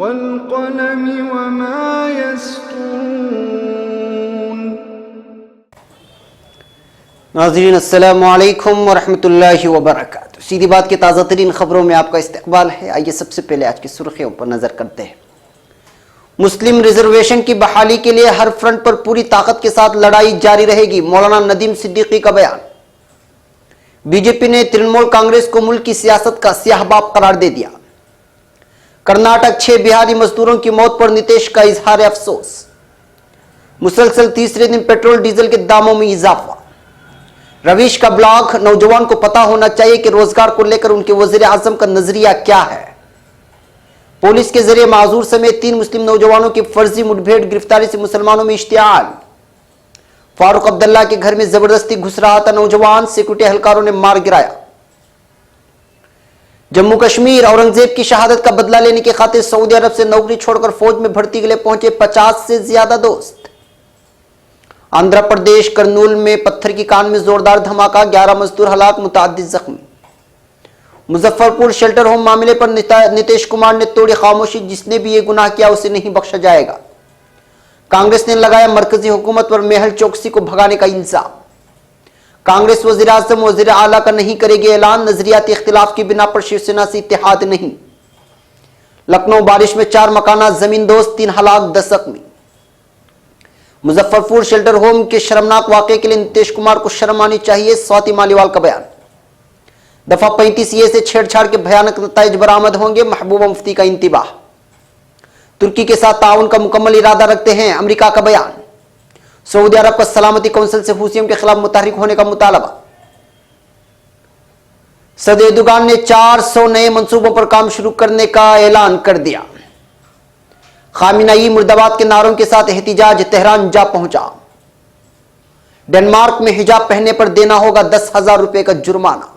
वल्क़लमि वमा यस्तूरून। नाज़रीन अस्सलामु अलैकुम वरहमतुल्लाहि वबरकातुहू। सीधी बात की ताज़ा तरीन खबरों में आपका इस्तकबाल है। आइए सबसे पहले आज की सुर्खियों पर नजर करते हैं। मुस्लिम रिजर्वेशन की बहाली के लिए हर फ्रंट पर पूरी ताकत के साथ लड़ाई जारी रहेगी, मौलाना नदीम सिद्दीकी का बयान। बीजेपी ने तृणमूल कांग्रेस को मुल्क की सियासत का स्याहबाब करार दे दिया। कर्नाटक 6 बिहारी मजदूरों की मौत पर नीतीश का इजहार अफसोस। मुसलसल तीसरे दिन पेट्रोल डीजल के दामों में इजाफा। रवीश का ब्लॉग, नौजवान को पता होना चाहिए कि रोजगार को लेकर उनके वजीर आजम का नजरिया क्या है। पुलिस के जरिए माजूर समेत 3 मुस्लिम नौजवानों की फर्जी मुठभेड़, गिरफ्तारी से मुसलमानों में इश्तियाल। फारूक अब्दुल्ला के घर में जबरदस्ती घुस रहा था नौजवान, सिक्योरिटी एहलकारों ने मार गिराया। जम्मू कश्मीर, औरंगजेब की शहादत का बदला लेने की खातिर सऊदी अरब से नौकरी छोड़कर फौज में भर्ती के लिए पहुंचे 50 से ज्यादा दोस्त। आंध्र प्रदेश करनूल में पत्थर की कान में जोरदार धमाका, 11 मजदूर हलाक, मुतअद्दिद जख्मी। मुजफ्फरपुर शेल्टर होम मामले पर नीतीश कुमार ने तोड़ी खामोशी, जिसने भी ये गुनाह किया उसे नहीं बख्शा जाएगा। कांग्रेस ने लगाया मरकजी हुकूमत पर मेहुल चोकसी को भगाने का इल्जाम। कांग्रेस वजीर आजम वजीर आला का नहीं करेगी ऐलान, नजरियाती इख्तिलाफ की बिना पर शिवसेना से इत्तेहाद नहीं। लखनऊ बारिश में 4 मकाना जमींदोज, 3 हलाक, 10 जख्मी। मुजफ्फरपुर शेल्टर होम के शर्मनाक वाकये के लिए नीतीश कुमार को शर्म आनी चाहिए, स्वाति मालीवाल का बयान। दफा 35 से छेड़छाड़ के भयानक नताइज बरामद होंगे, महबूबा मुफ्ती का इंतिबाह। तुर्की के साथ ताउन का मुकम्मल इरादा रखते हैं, अमेरिका का बयान। सऊदी अरब का सलामती काउंसिल से हुसियों के खिलाफ मुतहरिक होने का मुतालबा। सदर एर्दोगान ने 400 नए मंसूबों पर काम शुरू करने का ऐलान कर दिया। खामिनेई मुर्दाबाद के नारों के साथ एहतिजाज तेहरान जा पहुंचा। डेनमार्क में हिजाब पहनने पर देना होगा 10,000 रुपए का जुर्माना।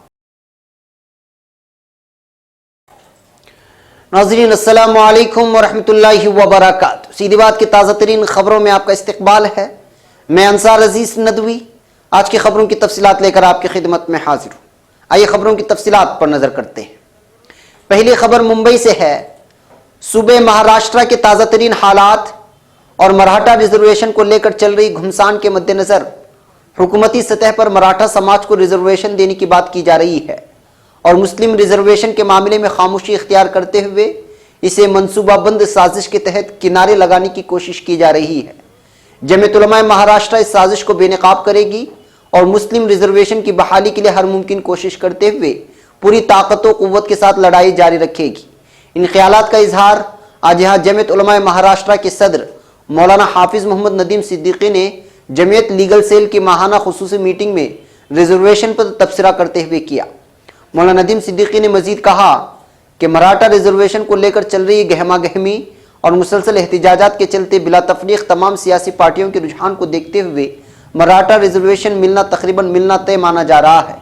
नाज़रीन अस्सलामु अलैकुम वरहमतुल्लाहि वबरकातुहू। सीधी बात की ताज़ा तरीन खबरों में आपका इस्तकबाल है। मैं अंसार अजीज नदवी आज की खबरों की तफसीलात लेकर आपकी खिदमत में हाजिर हूं। आइए खबरों की तफसीलात पर नजर करते हैं। पहली खबर मुंबई से है। सूबे महाराष्ट्र के ताज़ा तरीन हालात और मराठा रिजर्वेशन को लेकर चल रही घुमसान के मद्देनजर हुकूमती सतह पर मराठा समाज को रिजर्वेशन देने की बात की जा रही है और मुस्लिम रिजर्वेशन के मामले में खामोशी इख्तियार करते हुए इसे मंसूबाबंद साजिश के तहत किनारे लगाने की कोशिश की जा रही है। जमीयत उलमा महाराष्ट्र इस साजिश को बेनकाब करेगी और मुस्लिम रिजर्वेशन की बहाली के लिए हर मुमकिन कोशिश करते हुए पूरी ताकत व कुव्वत के साथ लड़ाई जारी रखेगी। इन ख्यालात का इजहार आज यहाँ जमीयत उलमा महाराष्ट्र के सदर मौलाना हाफिज मोहम्मद नदीम सिद्दीकी ने जमीयत लीगल सेल की माहाना खुसूसी मीटिंग में रिजर्वेशन पर तबसरा करते हुए किया। मौलाना नदीम सिद्दीकी ने मजीद कहा कि मराठा रिजर्वेशन को लेकर चल रही गहमा गहमी और मुसलसल एहतिजाजात के चलते बिला तफरीक तमाम सियासी पार्टियों के रुझान को देखते हुए मराठा रिजर्वेशन मिलना तकरीबन मिलना तय माना जा रहा है।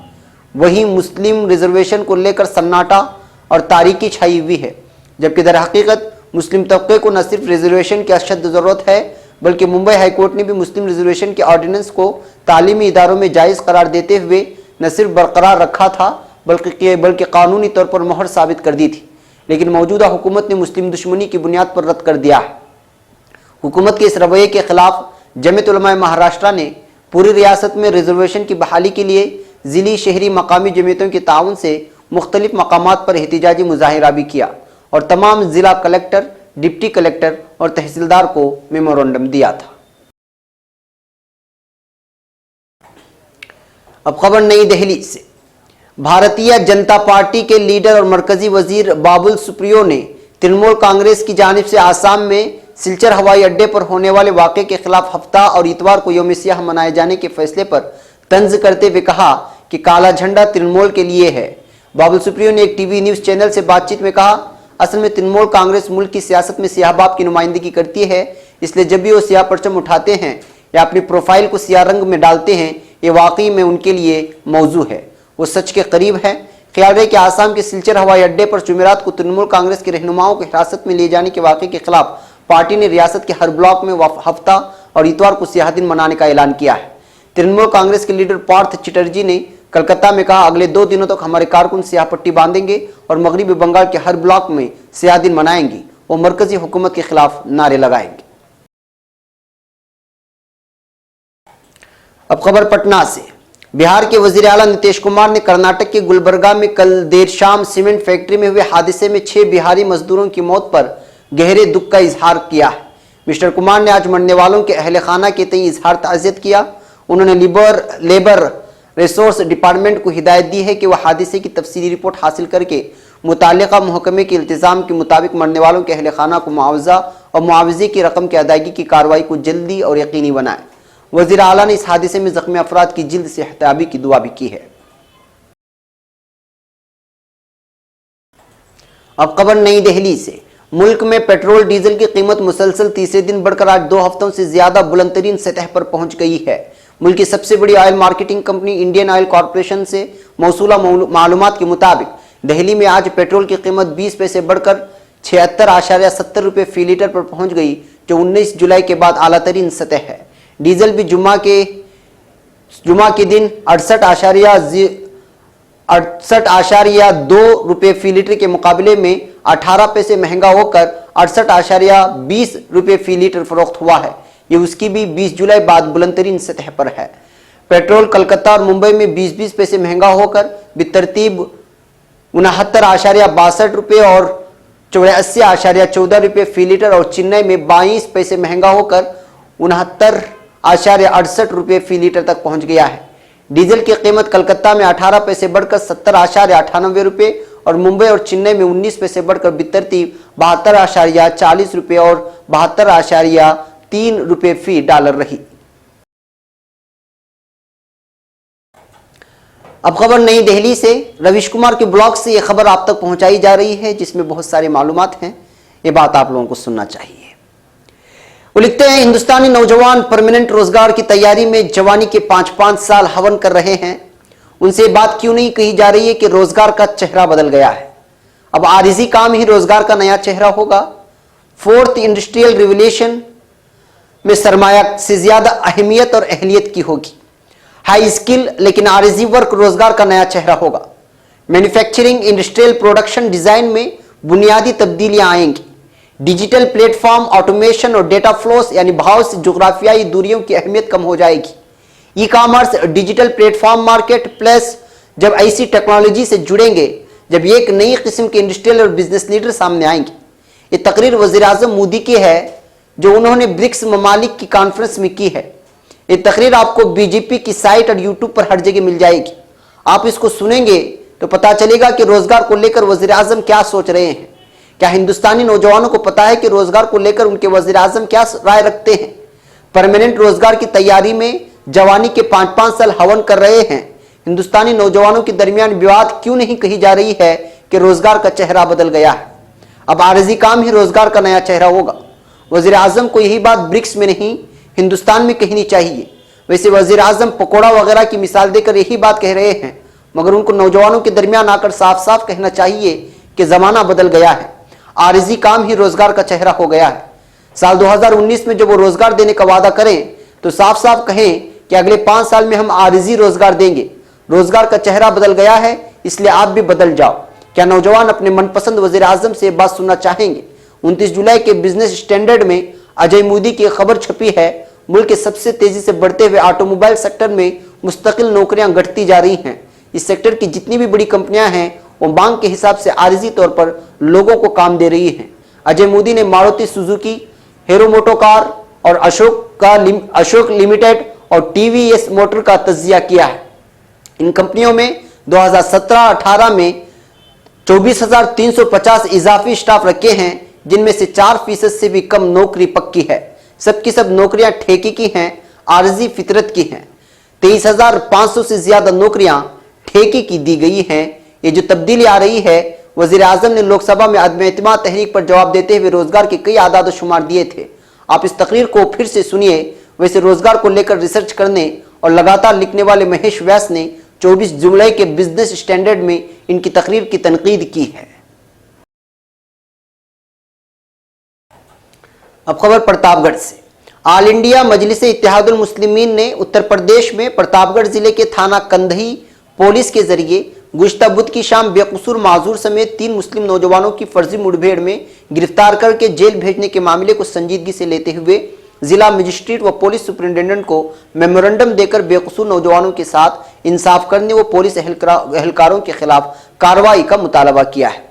वहीं मुस्लिम रिजर्वेशन को लेकर सन्नाटा और तारीकी छाई हुई है, जबकि दर हकीकत मुस्लिम तबके को न सिर्फ रिजर्वेशन की अशद ज़रूरत है बल्कि मुंबई हाईकोर्ट ने भी मुस्लिम रिजर्वेशन के ऑर्डिनेंस को तालीमी इदारों में जायज़ करार देते हुए न सिर्फ बरकरार रखा था बल्कि कानूनी तौर पर मोहर साबित कर दी थी। लेकिन मौजूदा हुकूमत ने मुस्लिम दुश्मनी की बुनियाद पर रद्द कर दिया है। हुकूमत के इस रवैये के खिलाफ जमीयत उलमा महाराष्ट्र ने पूरी रियासत में रिजर्वेशन की बहाली के लिए ज़िली, शहरी, मकामी जमीयतों के ताउन से मुख्तलिफ मकामात पर एहतिजाजी मुजाहिरा भी किया और तमाम ज़िला कलेक्टर, डिप्टी कलेक्टर और तहसीलदार को मेमोरेंडम दिया था। अब खबर नई दिल्ली से। भारतीय जनता पार्टी के लीडर और मरकजी वजीर बाबुल सुप्रियो ने तृणमूल कांग्रेस की जानिब से आसाम में सिलचर हवाई अड्डे पर होने वाले वाक़े के खिलाफ हफ्ता और इतवार को यौम सियाह मनाए जाने के फैसले पर तंज करते हुए कहा कि काला झंडा तृणमूल के लिए है। बाबुल सुप्रियो ने एक टीवी न्यूज़ चैनल से बातचीत में कहा, असल में तृणमूल कांग्रेस मुल्क की सियासत में सियाहबाब की नुमाइंदगी करती है, इसलिए जब भी वो सियाह परचम उठाते हैं या अपनी प्रोफाइल को सियाह रंग में डालते हैं, ये वाकई में उनके लिए मौजू है, वो सच के करीब है। ख्याल रहे कि आसाम के सिलचर हवाई अड्डे पर जुमेरात को तृणमूल कांग्रेस के रहनुमाओं को हिरासत में लिए जाने के वाक़े के खिलाफ पार्टी ने रियासत के हर ब्लॉक में हफ्ता और इतवार को सियाह दिन मनाने का ऐलान किया है। तृणमूल कांग्रेस के लीडर पार्थ चटर्जी ने कलकत्ता में कहा, अगले 2 दिनों तक हमारे कारकुन सियाह पट्टी बांधेंगे और मगरबी बंगाल के हर ब्लॉक में सियाह दिन मनाएंगे। वो मरकजी हुकूमत के खिलाफ नारे लगाएंगे। अब खबर पटना से। बिहार के वजीर आला नीतीश कुमार ने कर्नाटक के गुलबर्गा में कल देर शाम सीमेंट फैक्ट्री में हुए हादसे में 6 बिहारी मजदूरों की मौत पर गहरे दुख का इजहार किया है। मिस्टर कुमार ने आज मरने वालों के अहले खाना के तई इजहार ताज़ियत किया। उन्होंने लेबर रिसोर्स डिपार्टमेंट को हिदायत दी है कि वह हादसे की तफसीली रिपोर्ट हासिल करके मुताल्लिका महकमे के इल्तिज़ाम के मुताबिक मरने वालों के अहले खाना को मुआवजा और मुआवजे की रकम की अदायगी की कार्रवाई को जल्दी और यकीनी बनाए। वज़ीर आला ने इस हादसे में जख्मी अफराद की जल्द सेहतयाबी की दुआ भी की है। अब खबर नई दिल्ली से। मुल्क में पेट्रोल डीजल की कीमत मुसलसल तीसरे दिन बढ़कर आज 2 हफ्तों से ज्यादा बुलंदतरीन सतह पर पहुंच गई है। मुल्क की सबसे बड़ी oil marketing company Indian oil corporation से मौसूला मालूमात के मुताबिक दिल्ली में आज पेट्रोल की कीमत 20 पैसे बढ़कर 76.70 रुपये फी लीटर पर पहुंच गई, जो 19 जुलाई के बाद आला तरीन सतह है। डीजल भी जुमा के दिन 68.2 रुपये फी लीटर के मुकाबले में 18 पैसे महंगा होकर 68.20 रुपये फी लीटर फरोख्त हुआ है। ये उसकी भी 20 जुलाई बाद बुलंदतरीन सतह पर है। पेट्रोल कलकत्ता और मुंबई में 20-20 पैसे महंगा होकर बेतरतीब 69.62 रुपये और 84.14 रुपये फी लीटर और चेन्नई में 22 पैसे महंगा होकर 69.68 रुपये फी लीटर तक पहुंच गया है। डीजल की कीमत कलकत्ता में 18 पैसे बढ़कर 70.98 रुपये और मुंबई और चेन्नई में 19 पैसे बढ़कर बेतरतीब 72.40 रुपये और 72.3 रुपये फी डॉलर रही। अब खबर नई दिल्ली से। रवीश कुमार के ब्लॉग से यह खबर आप तक पहुंचाई जा रही है, जिसमें बहुत सारी मालूमात हैं। ये बात आप लोगों को सुनना चाहिए। वो लिखते हैं, हिंदुस्तानी नौजवान परमानेंट रोजगार की तैयारी में जवानी के 5-5 साल हवन कर रहे हैं। उनसे बात क्यों नहीं कही जा रही है कि रोजगार का चेहरा बदल गया है। अब आरिजी काम ही रोजगार का नया चेहरा होगा। 4th इंडस्ट्रियल रिवोल्यूशन में सरमाया से ज्यादा अहमियत और अहलियत की होगी। हाई स्किल लेकिन आरिजी वर्क रोजगार का नया चेहरा होगा। मैन्युफैक्चरिंग, इंडस्ट्रियल प्रोडक्शन डिजाइन में बुनियादी तब्दीलियां आएंगी। डिजिटल प्लेटफॉर्म, ऑटोमेशन और डेटा फ्लोस यानी भाव से जुग्राफियाई दूरियों की अहमियत कम हो जाएगी। E commerce, digital platform, market place जब ऐसी टेक्नोलॉजी से जुड़ेंगे, जब एक नई किस्म के इंडस्ट्रियल और बिजनेस लीडर सामने आएंगे। ये तकरीर वजीर आजम मोदी की है, जो उन्होंने ब्रिक्स ममालिक की कॉन्फ्रेंस में की है। ये तकरीर आपको बीजेपी की साइट और यूट्यूब पर हर जगह मिल जाएगी। आप इसको सुनेंगे तो पता चलेगा कि रोजगार को लेकर वजीर आजम क्या सोच रहे हैं। क्या हिंदुस्तानी नौजवानों को पता है कि रोजगार को लेकर उनके वजीर आजम क्या राय रखते हैं। परमानेंट रोजगार की तैयारी में जवानी के 5-5 साल हवन कर रहे हैं। हिंदुस्तानी नौजवानों के दरमियान विवाद क्यों नहीं कही जा रही है कि रोजगार का चेहरा बदल गया है। अब आरजी काम ही रोजगार का नया चेहरा होगा। वजीर आजम को यही बात ब्रिक्स में नहीं, हिंदुस्तान में कहनी चाहिए। वैसे वजीर आजम पकौड़ा वगैरह की मिसाल देकर यही बात कह रहे हैं, मगर उनको नौजवानों के दरमियान आकर साफ साफ कहना चाहिए कि जमाना बदल गया है। आरजी काम ही रोजगार का चेहरा हो गया है। साल 2019 में जब वो रोजगार देने का वादा करें तो साफ साफ कहें कि अगले 5 साल में हम आरजी रोजगार देंगे। रोजगार का चेहरा बदल गया है, इसलिए आप भी बदल जाओ। क्या नौजवान अपने मनपसंद वजीर आजम से बात सुनना चाहेंगे। 29 जुलाई के बिजनेस स्टैंडर्ड में अजय मोदी की खबर छपी है। मुल्क के सबसे तेजी से बढ़ते हुए ऑटोमोबाइल सेक्टर में मुस्तकिल नौकरियां घटती जा रही हैं। इस सेक्टर की जितनी भी बड़ी कंपनियां हैं वो मांग के हिसाब से आरजी तौर पर लोगों को काम दे रही हैं। अजय मोदी ने मारुति सुजुकी, हीरो मोटोकार और अशोक लिमिटेड और टीवीएस मोटर का तज्जिया किया है। इन कंपनियों में 2017-18 में 24,350 इजाफी स्टाफ रखे हैं, जिनमें से 4% से भी कम नौकरी पक्की है। सबकी सब नौकरियां ठेके की हैं, आरजी फितरत की हैं। 23,500 से ज्यादा नौकरियां ठेके की दी गई हैं। ये जो तब्दीली आ रही है, वजीर आजम ने लोकसभा में अदम एतमाद तहरीक पर जवाब देते हुए रोजगार के कई आदाद शुमार दिए थे। आप इस तकरीर को फिर से सुनिए। वैसे रोजगार को लेकर रिसर्च करने और लगातार लिखने वाले महेश व्यास ने 24 जुलाई के बिजनेस स्टैंडर्ड में इनकी तकरीर की तनकीद की है। अब खबर प्रतापगढ़ से। ऑल इंडिया मजलिस इत्तेहादुल मुस्लिमीन ने उत्तर प्रदेश में प्रतापगढ़ जिले के थाना कंधई पुलिस के जरिए गुज़िश्ता बुध की शाम बेकसूर माजूर समेत 3 मुस्लिम नौजवानों की फर्जी मुठभेड़ में गिरफ्तार करके जेल भेजने के मामले को संजीदगी से लेते हुए जिला मजिस्ट्रेट व पुलिस सुपरिंटेंडेंट को मेमोरेंडम देकर बेकसूर नौजवानों के साथ इंसाफ करने व पुलिस एहलकारों के खिलाफ कार्रवाई का मुतालबा किया है।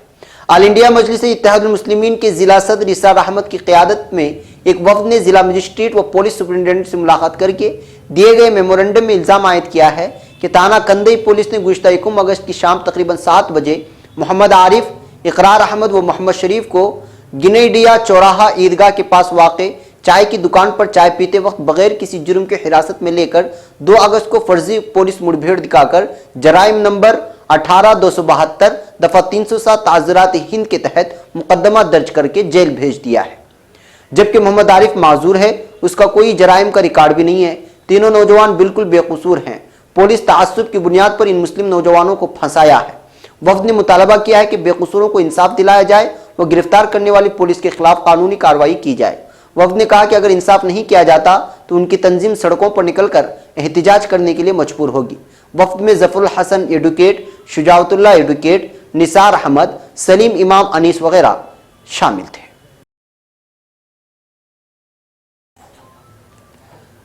ऑल इंडिया मजलिस इत्तेहादुल मुस्लिमीन के जिला सदर इसार अहमद की क़यादत में एक वफ़द ने जिला मजिस्ट्रेट व पुलिस सुपरिंटेंडेंट से मुलाकात करके दिए गए मेमोरेंडम में इल्ज़ाम आयद किया है कि थाना कंदई पुलिस ने गुज़िश्ता 21 अगस्त की शाम तकरीबन 7 बजे मोहम्मद आरिफ, इकरार अहमद व मोहम्मद शरीफ को गिनेडिया चौराहा ईदगाह के पास वाक़े चाय की दुकान पर चाय पीते वक्त बगैर किसी जुर्म की हिरासत में लेकर 2 अगस्त को फर्जी पुलिस मुठभेड़ दिखाकर जराइम नंबर 18/272 दफा 307 ताज़रात हिंद के तहत मुकदमा दर्ज करके जेल भेज दिया है। जबकि मोहम्मद आरिफ माजूर है, उसका कोई जराइम का रिकॉर्ड भी नहीं है। तीनों नौजवान बिल्कुल बेकसूर हैं। पुलिस तासुब की बुनियाद पर इन मुस्लिम नौजवानों को फंसाया है। वफ़द ने मुतालबा किया है कि बेकसूरों को इंसाफ दिलाया जाए व गिरफ्तार करने वाली पुलिस के खिलाफ कानूनी कार्रवाई की जाए। वफ़द ने कहा कि अगर इंसाफ नहीं किया जाता तो उनकी तंजीम सड़कों पर निकलकर एहतिजाज करने के लिए मजबूर होगी। वफ़द में ज़फ़रुल हसन एडवोकेट, शुजाउतुल्लाह एडवोकेट, निसार अहमद, सलीम इमाम अनीस वगैरह शामिल थे।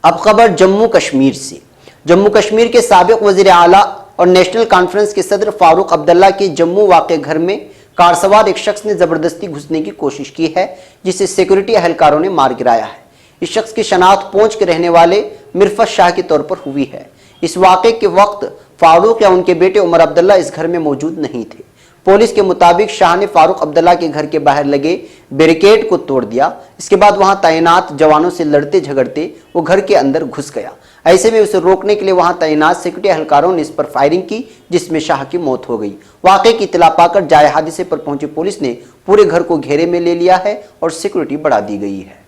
अब खबर जम्मू कश्मीर से। जम्मू कश्मीर के साबिक वज़ीर आला और नेशनल कॉन्फ्रेंस के सदर फारूक अब्दुल्ला के जम्मू वाक़े घर में कार सवार एक शख्स ने जबरदस्ती घुसने की कोशिश की है, जिसे सिक्योरिटी एहलकारों ने मार गिराया है। इस शख्स की शनाख्त पहुंच के रहने वाले मिरफत शाह के तौर पर हुई है। इस वाक़े के वक्त फारूक या उनके बेटे उमर अब्दुल्ला इस घर में मौजूद नहीं थे। पुलिस के मुताबिक शाह ने फारूक अब्दुल्ला के घर के बाहर लगे बैरिकेड को तोड़ दिया। इसके बाद वहां तैनात जवानों से लड़ते झगड़ते वो घर के अंदर घुस गया। ऐसे में उसे रोकने के लिए वहां तैनात सिक्योरिटी एहलकारों ने इस पर फायरिंग की, जिसमें शाह की मौत हो गई। वाक़े की इत्तला पाकर जाए हादसे पर पहुंची पुलिस ने पूरे घर को घेरे में ले लिया है और सिक्योरिटी बढ़ा दी गई है।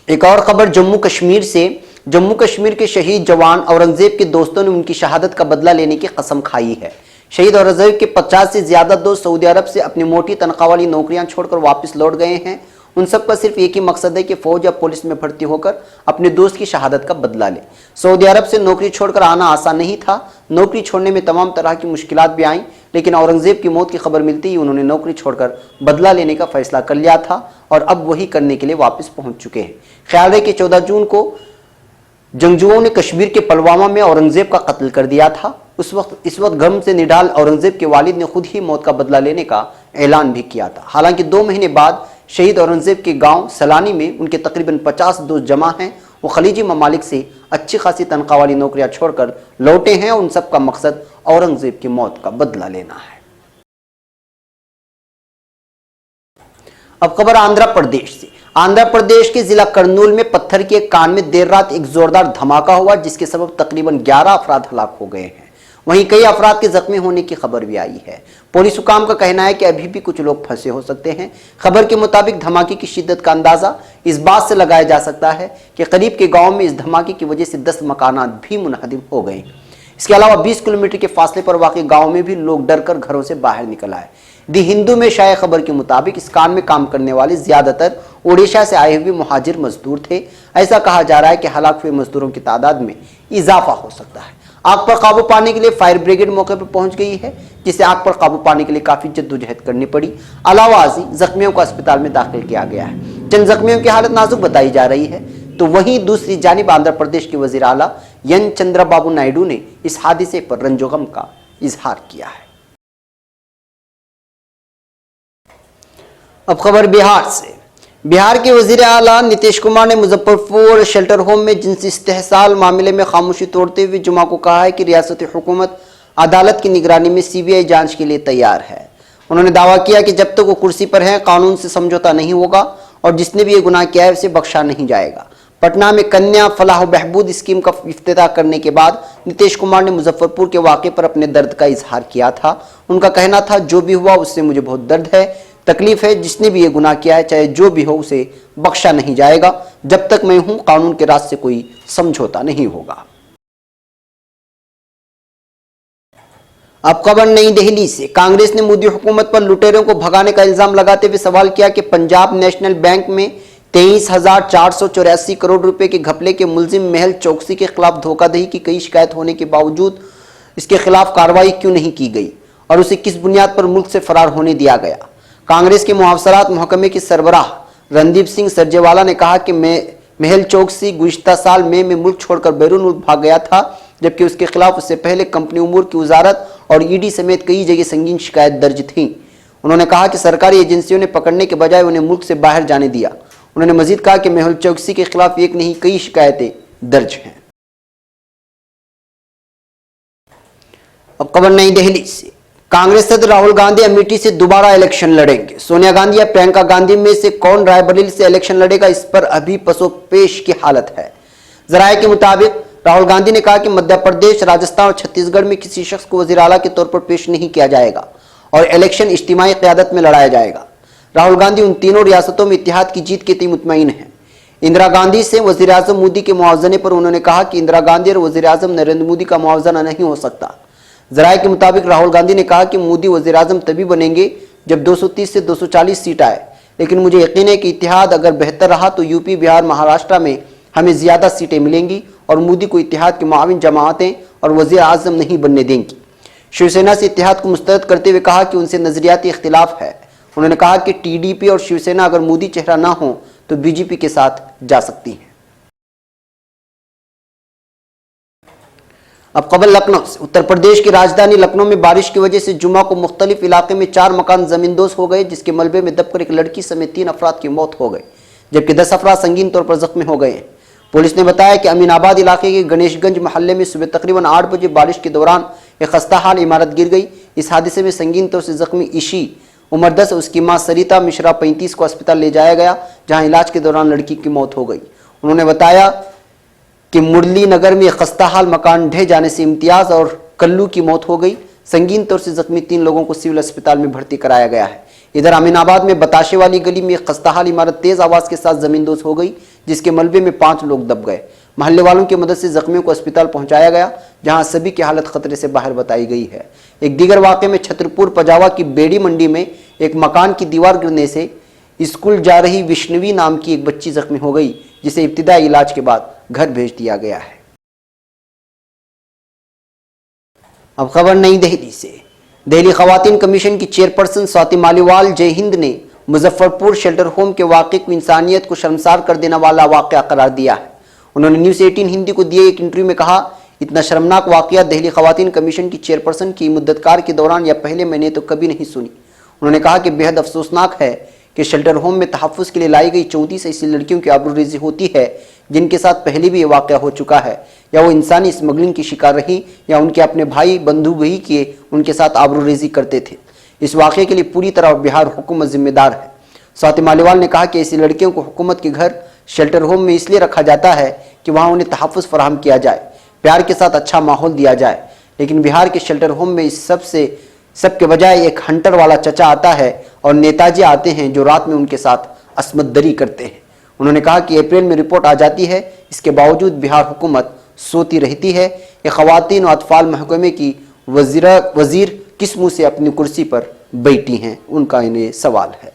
एक और खबर जम्मू कश्मीर से। जम्मू कश्मीर के शहीद जवान औरंगजेब के दोस्तों ने उनकी शहादत का बदला लेने की कसम खाई है। शहीद औरंगजेब के 50 से ज्यादा दोस्त सऊदी अरब से अपनी मोटी तनख्वाह वाली नौकरियां छोड़कर वापस लौट गए हैं। उन सब का सिर्फ एक ही मकसद है कि फौज या पुलिस में भर्ती होकर अपने दोस्त की शहादत का बदला ले। सऊदी अरब से नौकरी छोड़कर आना आसान नहीं था। नौकरी छोड़ने में तमाम तरह की मुश्किलात भी आईं, लेकिन औरंगजेब की मौत की खबर मिलते ही उन्होंने नौकरी छोड़कर बदला लेने का फैसला कर लिया था और अब वही करने के लिए वापस पहुंच चुके हैं। ख्याल है कि 14 जून को जंगजुओं ने कश्मीर के पुलवामा में औरंगजेब का कत्ल कर दिया था। इस वक्त गम से निढाल औरंगजेब के वालिद ने खुद ही मौत का बदला लेने का ऐलान भी किया था। हालांकि 2 महीने बाद शहीद औरंगजेब के गांव सलानी में उनके तकरीबन 50 दोस्त जमा हैं। वो खलीजी ममालिक से अच्छी खासी तनख्वाह वाली नौकरियां छोड़कर लौटे हैं। उन सब का मकसद औरंगजेब की मौत का बदला लेना है। अब खबर आंध्र प्रदेश से। आंध्र प्रदेश के जिला कर्नूल में पत्थर की एक कान में देर रात एक जोरदार धमाका हुआ, जिसके सबब तकरीबन 11 अफराद हलाक हो गए हैं। वहीं कई अफराद के जख्मी होने की खबर भी आई है। पुलिस हुकाम का कहना है कि अभी भी कुछ लोग फंसे हो सकते हैं। खबर के मुताबिक धमाके की शिद्दत का अंदाजा इस बात से लगाया जा सकता है कि करीब के गांव में इस धमाके की वजह से 10 मकानात भी मुनहदिम हो गए। इसके अलावा 20 किलोमीटर के फासले पर वाक़ई गाँव में भी लोग डर कर घरों से बाहर निकल आए। दी हिंदू में शाया खबर के मुताबिक इस काम में काम करने वाले ज्यादातर ओडिशा से आए हुए मुहाजिर मजदूर थे। ऐसा कहा जा रहा है कि हलाक हुए मजदूरों की तादाद में इजाफा हो सकता है। आग पर काबू पाने के लिए फायर ब्रिगेड मौके पर पहुंच गई है, जिसे आग पर काबू पाने के लिए काफी जद्दोजहद करनी पड़ी। अलावाजी जख्मियों को अस्पताल में दाखिल किया गया है। चंद जख्मियों की हालत नाजुक बताई जा रही है। तो वहीं दूसरी जानिब आंध्र प्रदेश के वजीर आला एन चंद्रबाबू नायडू ने इस हादसे पर रंजोगम का इजहार किया है। अब खबर बिहार से। बिहार के वजीर आला नीतीश कुमार ने मुजफ्फरपुर शेल्टर होम में जिनसी इस्तेहसाल मामले में खामोशी तोड़ते हुए जुमा को कहा है कि रियासती हुकूमत अदालत की निगरानी में सीबीआई जांच के लिए तैयार है। उन्होंने दावा किया कि जब तक वो कुर्सी पर हैं कानून से समझौता नहीं होगा और जिसने भी ये गुनाह किया है उसे बख्शा नहीं जाएगा। पटना में कन्या फलाह बहबूद स्कीम का इफ्तिताह करने के बाद नीतीश कुमार ने मुजफ्फरपुर के वाक़े पर अपने दर्द का इजहार किया था। उनका कहना था, जो भी हुआ उससे मुझे बहुत दर्द है, तकलीफ है। जिसने भी ये गुनाह किया है, चाहे जो भी हो, उसे बख्शा नहीं जाएगा। जब तक मैं हूं कानून के रास्ते से कोई समझौता नहीं होगा। अब खबर नई दिल्ली से। कांग्रेस ने मोदी हुकूमत पर लुटेरों को भगाने का इल्जाम लगाते हुए सवाल किया कि पंजाब नेशनल बैंक में 23,484 करोड़ रुपए के घपले के मुलजिम मेहुल चोकसी के खिलाफ धोखाधड़ी की कई शिकायत होने के बावजूद इसके खिलाफ कार्रवाई क्यों नहीं की गई और उसे किस बुनियाद पर मुल्क से फरार होने दिया गया। कांग्रेस के मुआवसरात महकमे के सरबराह रणदीप सिंह सरजेवाला ने कहा कि मेहुल चोकसी गुज़िश्ता साल मई में मुल्क छोड़कर बैरून मुल्क भाग गया था, जबकि उसके खिलाफ उससे पहले कंपनी उमूर की वजारत और ईडी समेत कई जगह संगीन शिकायत दर्ज थी। उन्होंने कहा कि सरकारी एजेंसियों ने पकड़ने के बजाय उन्हें मुल्क से बाहर जाने दिया। उन्होंने मजीद कहा कि मेहुल चोकसी के खिलाफ एक नहीं कई शिकायतें दर्ज हैं। अब खबर नई दिल्ली से, कांग्रेस सदर राहुल गांधी अमेठी से दोबारा इलेक्शन लड़ेंगे। सोनिया गांधी या प्रियंका गांधी में से कौन रायबरेली से इलेक्शन लड़ेगा, इस पर अभी पसोपेश की हालत है। जराये के मुताबिक राहुल गांधी ने कहा कि मध्य प्रदेश, राजस्थान और छत्तीसगढ़ में किसी शख्स को वजीर आला के तौर पर पेश नहीं किया जाएगा और इलेक्शन इज्तिमाई क़यादत में लड़ाया जाएगा। राहुल गांधी उन तीनों रियासतों में इत्तेहाद की जीत के तय मुतमईन हैं। इंदिरा गांधी से वजीर आजम मोदी के मुआवजने पर उन्होंने कहा कि इंदिरा गांधी और वजीर आजम नरेंद्र मोदी का मुआवजना नहीं हो सकता। जराये के मुताबिक राहुल गांधी ने कहा कि मोदी वजीर आजम तभी बनेंगे जब 230 से 240 सीट आए, लेकिन मुझे यकीन है कि इत्तेहाद अगर बेहतर रहा तो यूपी, बिहार, महाराष्ट्र में हमें ज्यादा सीटें मिलेंगी और मोदी को इत्तेहाद की मुआविन जमातें और वजीर आजम नहीं बनने देंगी। शिवसेना से इत्तेहाद को मुस्तरद करते हुए कहा कि उनसे नजरियाती इख्तिलाफ है। उन्होंने कहा कि टीडीपी और शिवसेना अगर मोदी चेहरा ना हो तो बीजेपी के साथ जा सकती है। अब खबर लखनऊ से, उत्तर प्रदेश की राजधानी लखनऊ में बारिश की वजह से जुमा को मुख्तलिफ इलाके में 4 मकान जमींदोज हो गए, जिसके मलबे में दबकर एक लड़की समेत 3 अफराद की मौत हो गई, जबकि 10 अफराद संगीन तौर पर जख्मी हो गए। पुलिस ने बताया कि अमीनाबाद इलाके के गणेशगंज मोहल्ले में सुबह तकरीबन 8 बजे बारिश के दौरान एक खस्ता हाल इमारत गिर गई। इस हादसे में संगीन तौर से जख्मी ईशी उम्र 10 उसकी मां सरिता मिश्रा 35 को अस्पताल ले जाया गया, जहां इलाज के दौरान लड़की की मौत हो गई। उन्होंने बताया कि मुरली नगर में खस्ता हाल मकान ढह जाने से इम्तियाज और कल्लू की मौत हो गई। संगीन तौर से जख्मी 3 लोगों को सिविल अस्पताल में भर्ती कराया गया है। इधर अमीनाबाद में बताशे वाली गली में एक खस्ता हाल इमारत तेज आवाज के साथ जमींदोज हो गई, जिसके मलबे में 5 लोग दब गए। महल्ले वालों की मदद से जख्मियों को अस्पताल पहुंचाया गया, जहां सभी की हालत खतरे से बाहर बताई गई है। एक दीगर वाक़े में छतरपुर पजावा की बेड़ी मंडी में एक मकान की दीवार गिरने से स्कूल जा रही विष्णवी नाम की एक बच्ची जख्मी हो गई, जिसे इब्तिदाई इलाज के बाद घर भेज दिया गया है। अब खबर नई दिल्ली से, दिल्ली खवातीन कमीशन की चेयरपर्सन स्वाति मालीवाल जय हिंद ने मुजफ्फरपुर शेल्टर होम के वाक़े को इंसानियत को शर्मसार कर देने वाला वाक़या करार दिया है। उन्होंने न्यूज़ 18 हिंदी को दिए एक इंटरव्यू में कहा, इतना शर्मनाक वाक़या दिल्ली खवातीन कमीशन की चेयरपर्सन की मुद्दतकार के दौरान या पहले मैंने तो कभी नहीं सुनी। उन्होंने कहा कि बेहद अफसोसनाक है कि शेल्टर होम में तहफ़्फ़ुज़ के लिए लाई गई 34 ऐसी लड़कियों की आबरूरेज़ी होती है जिनके साथ पहले भी ये वाक़या हो चुका है, या वो इंसानी स्मगलिंग की शिकार रही या उनके अपने भाई बंधु वही किए उनके साथ आबरूरेज़ी करते थे। इस वाक़े के लिए पूरी तरह बिहार हुकूमत जिम्मेदार है। स्वाति मालीवाल ने कहा कि ऐसी लड़कियों को हुकूमत के घर शेल्टर होम में इसलिए रखा जाता है कि वहाँ उन्हें तहफ़्फ़ुज़ फराहम किया जाए, प्यार के साथ अच्छा माहौल दिया जाए, लेकिन बिहार के शेल्टर होम में इस सबके बजाय एक हंटर वाला चचा आता है और नेताजी आते हैं जो रात में उनके साथ असमतदरी करते हैं। उन्होंने कहा कि अप्रैल में रिपोर्ट आ जाती है, इसके बावजूद बिहार हुकूमत सोती रहती है। ये ख़वातीन और अतफ़ाल महकमे की वज़ीर किस मुँह से अपनी कुर्सी पर बैठी हैं, उनका इन्हें सवाल है।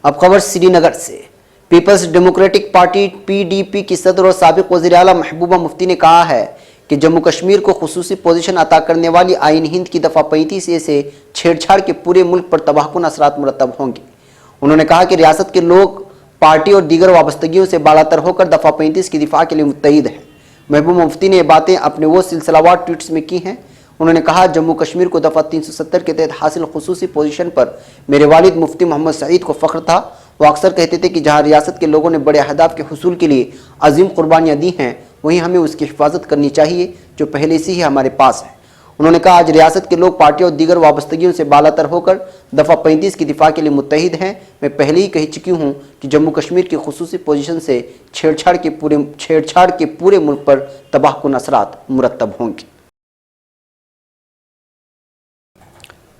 अब खबर श्रीनगर से, पीपल्स डेमोक्रेटिक पार्टी पीडीपी की सदर और साबिक़ वज़ीर आला महबूबा मुफ्ती ने कहा है कि जम्मू कश्मीर को खुसूसी पोजीशन अता करने वाली आईन हिंद की दफ़ा 35 से छेड़छाड़ के पूरे मुल्क पर तबाहकुन असरात मुरतब होंगे। उन्होंने कहा कि रियासत के लोग पार्टी और दीगर वाबस्तगियों से बालातर होकर दफ़ा 35 की दिफा के लिए मुत्तहिद हैं। महबूबा मुफ्ती ने ये बातें अपने वो सिलसिलावार ट्वीट्स में की हैं। उन्होंने कहा, जम्मू कश्मीर को दफ़ा 370 के तहत हासिल खुसूसी पोजीशन पर मेरे वालिद मुफ्ती मोहम्मद सईद को फ़ख्र था। वो अक्सर कहते थे कि जहाँ रियासत के लोगों ने बड़े अहदाफ के हुसूल के लिए अजीम कुर्बानियाँ दी हैं, वहीं हमें उसकी हिफाजत करनी चाहिए जो पहले से ही हमारे पास है। उन्होंने कहा, आज रियासत के लोग पार्टी और दीगर वाबस्तगियों से बालातर होकर दफ़ा 35 की दिफा के लिए मुत्तहिद हैं। मैं पहले ही कह चुकी हूँ कि जम्मू कश्मीर की खुसूसी पोजीशन से छेड़छाड़ के पूरे मुल्क पर तबाहकुन असरात मुरतब होंगे।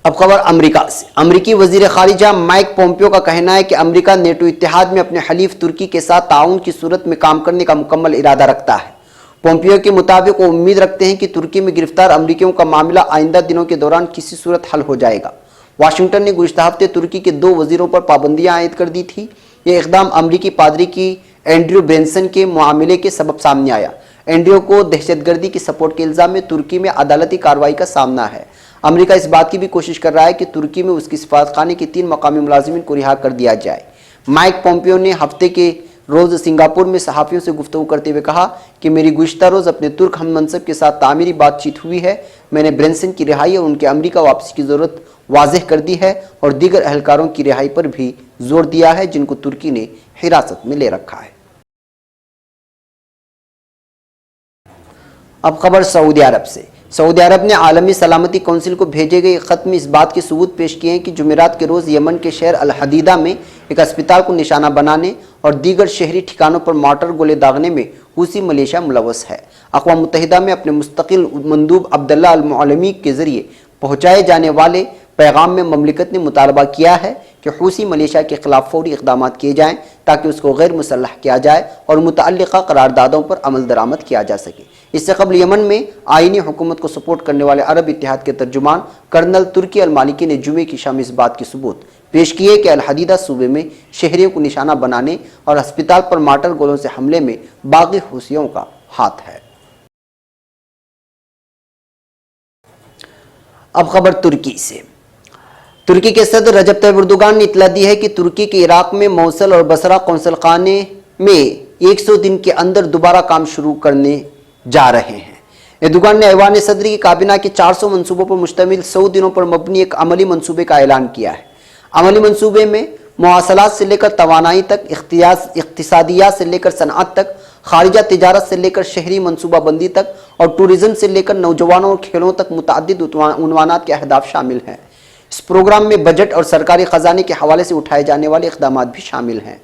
अब खबर अमेरिका से, अमेरिकी वजीर खारिजा माइक पोम्पियो का कहना है कि अमेरिका नेटो इत्तेहाद में अपने हलीफ तुर्की के साथ ताउन की सूरत में काम करने का मुकम्मल इरादा रखता है। पोम्पियो के मुताबिक वो उम्मीद रखते हैं कि तुर्की में गिरफ्तार अमेरिकियों का मामला आइंदा दिनों के दौरान किसी सूरत हल हो जाएगा। वाशिंगटन ने गुज़िश्ता हफ्ते तुर्की के 2 वजीरों पर पाबंदियां आयद कर दी थी। ये इकदाम अमरीकी पादरी की एंड्रयू ब्रेंसन के मामले के सबब सामने आया। एंड्रयू को दहशतगर्दी की सपोर्ट के इल्जाम में तुर्की में अदालती कार्रवाई का सामना है। अमेरिका इस बात की भी कोशिश कर रहा है कि तुर्की में उसकी सिफारतखाने के 3 मकामी मुलाजिमीन को रिहा कर दिया जाए। माइक पोम्पियो ने हफ्ते के रोज़ सिंगापुर में सहाफ़ियों से गुफ्तगू करते हुए कहा कि मेरी गुज़िश्ता रोज़ अपने तुर्क हम मनसब के साथ तामीरी बातचीत हुई है। मैंने ब्रेंसन की रिहाई और उनके अमेरिका वापसी की ज़रूरत वाज़ेह कर दी है और दीगर अहलकारों की रिहाई पर भी जोर दिया है जिनको तुर्की ने हिरासत में ले रखा है। अब खबर सऊदी अरब से। सऊदी अरब ने आलमी सलामती कौंसिल को भेजे गए ख़त में इस बात के सबूत पेश किए हैं कि जुमेरात के रोज़ यमन के शहर अल हदीदा में एक अस्पताल को निशाना बनाने और दीगर शहरी ठिकानों पर मार्टर गोले दागने में हूसी मलेशिया मुलव्वस है। अक़वाम मुत्तहिदा में अपने मुस्तकिल मंदूब अब्दुल्ला अल मुअल्लिमी के ज़रिए पहुँचाए जाने वाले पैगाम में ममलिकत ने मुतालबा किया है कि हूसी मलेशिया के खिलाफ फौरी इक़दाम किए जाएँ ताकि उसको गैर मुसल्लह किया जाए और मुतअल्लिक़ा करारदादों पर अमल दरामद किया जा सके। इससे कबल यमन में आईनी हुकूमत को सपोर्ट करने वाले अरब इत्तेहाद के तर्जुमान कर्नल तुर्की अल मालिकी ने जुमे की शाम इस बात के सबूत पेश किए कि अल हदीदा सूबे में शहरियों को निशाना बनाने और अस्पताल पर मार्टर गोलों से हमले में बागी हूसियों का हाथ है। अब खबर तुर्की से। तुर्की के सदर रजब तैयब एर्दोगान ने इतला दी है कि तुर्की के इराक में मौसल और बसरा कौंसल खाने में 100 दिन के अंदर दोबारा काम शुरू करने जा रहे हैं। एर्दोगान ने ऐवान सदरी की काबिना के 400 मंसूबों पर मुश्तमिल 100 दिनों पर मबनी एक अमली मंसूबे का ऐलान किया है। अमली मंसूबे में मुआसलात से लेकर तवानाई तक, इक्तिसादियात से लेकर सनअत तक, खारिजा तिजारत से लेकर शहरी मनसूबाबंदी तक और टूरिज्म से लेकर नौजवानों और खेलों तक मुतअद्दिद उन्वानात के अहदाफ शामिल हैं। इस प्रोग्राम में बजट और सरकारी खजाने के हवाले से उठाए जाने वाले इक़दामात भी शामिल हैं।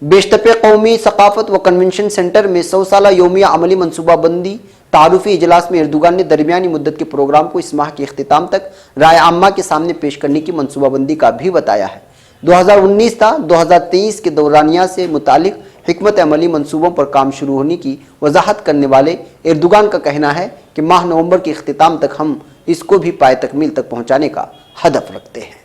बेशतपे कौमी सकाफत व कन्वेंशन सेंटर में 100 साला योमिया अमली मनसूबाबंदी तारुफी इजलास में एर्दोगान ने दरमियानी मुद्दत के प्रोग्राम को इस माह के अख्तिताम तक राय आम्मा के सामने पेश करने की मनसूबाबंदी का भी बताया है। 2019 था 2023 के दौरानिया से मुतालिक हिकमत अमली मनसूबों पर काम शुरू होने की वजाहत करने वाले एर्दोगान का कहना है कि माह नवंबर के अख्तिताम तक हम इसको भी पाए तकमील तक पहुंचाने का हदफ रखते हैं।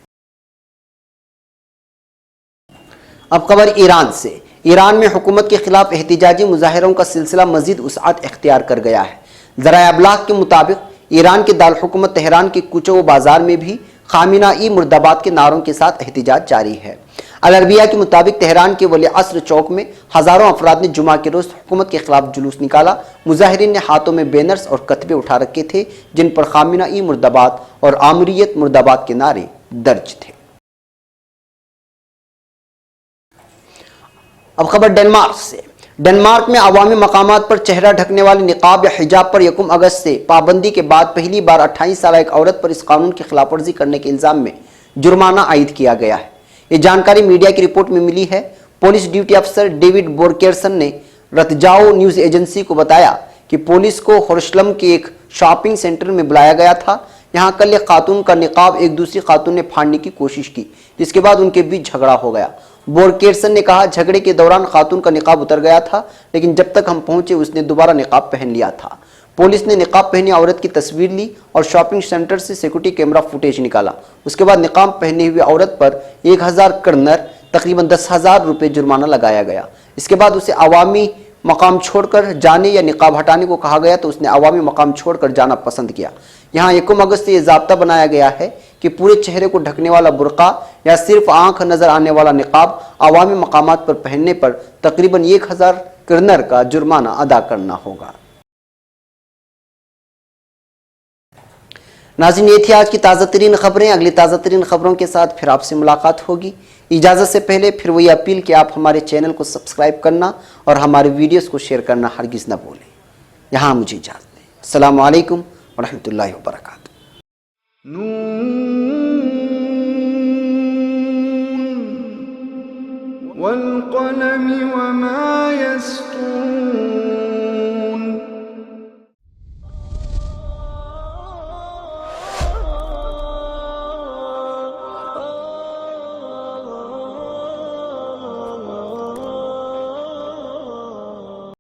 अब खबर ईरान से। ईरान में हुकूमत के खिलाफ एहतिजाजी मुजाहिरों का सिलसिला मजीद वुसअत इख्तियार कर गया है। ज़राए अबलाग के मुताबिक ईरान के दारहुकूमत तेहरान के कूचों व बाजार में भी खामिना-ई मुर्दाबाद के नारों के साथ एहतिजाज जारी है। अल अरबिया के मुताबिक तेहरान के वली अस्र चौक में हज़ारों अफराद ने जुमा के रोज़ हुकूमत के खिलाफ जुलूस निकाला। मुजाहिरीन ने हाथों में बैनर्स और कतबे उठा रखे थे जिन पर खामिना-ई मुर्दाबाद और आमरीयत मुर्दाबाद के नारे दर्ज थे। अब खबर डेनमार्क से। डेनमार्क में अवामी मकामात पर चेहरा ढकने वाले निकाब या हिजाब पर 1 अगस्त से पाबंदी के बाद पहली बार 28 साल एक औरत पर इस कानून की खिलाफ वर्जी करने के इल्जाम में जुर्माना आयद किया गया है। ये जानकारी मीडिया की रिपोर्ट में मिली है। पुलिस ड्यूटी अफसर डेविड बोरकेरसन ने रतजाओ न्यूज एजेंसी को बताया कि पुलिस को होर्शलम के एक शॉपिंग सेंटर में बुलाया गया था। यहाँ कल एक खातून का निकाब एक दूसरी खातून ने फाड़ने की कोशिश की, जिसके बाद उनके बीच झगड़ा हो गया। बोरकेरसन ने कहा, झगड़े के दौरान खातून का निकाब उतर गया था, लेकिन जब तक हम पहुंचे उसने दोबारा निकाब पहन लिया था। पुलिस ने निकाब पहनी औरत की तस्वीर ली और शॉपिंग सेंटर से सिक्योरिटी कैमरा फुटेज निकाला। उसके बाद निकाब पहने हुए औरत पर 1000 कर्नर तकरीबन 10,000 रुपये जुर्माना लगाया गया। इसके बाद उसे अवामी मकाम छोड़कर जाने या निकाब हटाने को कहा गया तो उसने अवामी मकाम छोड़कर जाना पसंद किया। यहाँ 1 अगस्त से ये ज़ाब्ता बनाया गया है कि पूरे चेहरे को ढकने वाला बुर्का या सिर्फ आंख नजर आने वाला निकाब अवामी मकामात पर पहनने पर तकरीबन 1000 कर्नर का जुर्माना अदा करना होगा। नाज़रीन, ये थी आज की ताज़ा तरीन खबरें। अगली ताज़ा तरीन खबरों के साथ फिर आपसे मुलाकात होगी। इजाज़त से पहले फिर वही अपील कि आप हमारे चैनल को सब्सक्राइब करना और हमारे वीडियोस को शेयर करना हरगिज़ न भूलें। यहाँ मुझे इजाज़त दें। अस्सलामु अलैकुम वरहमतुल्लाहि वबरकातुहू। वल क़लम वमा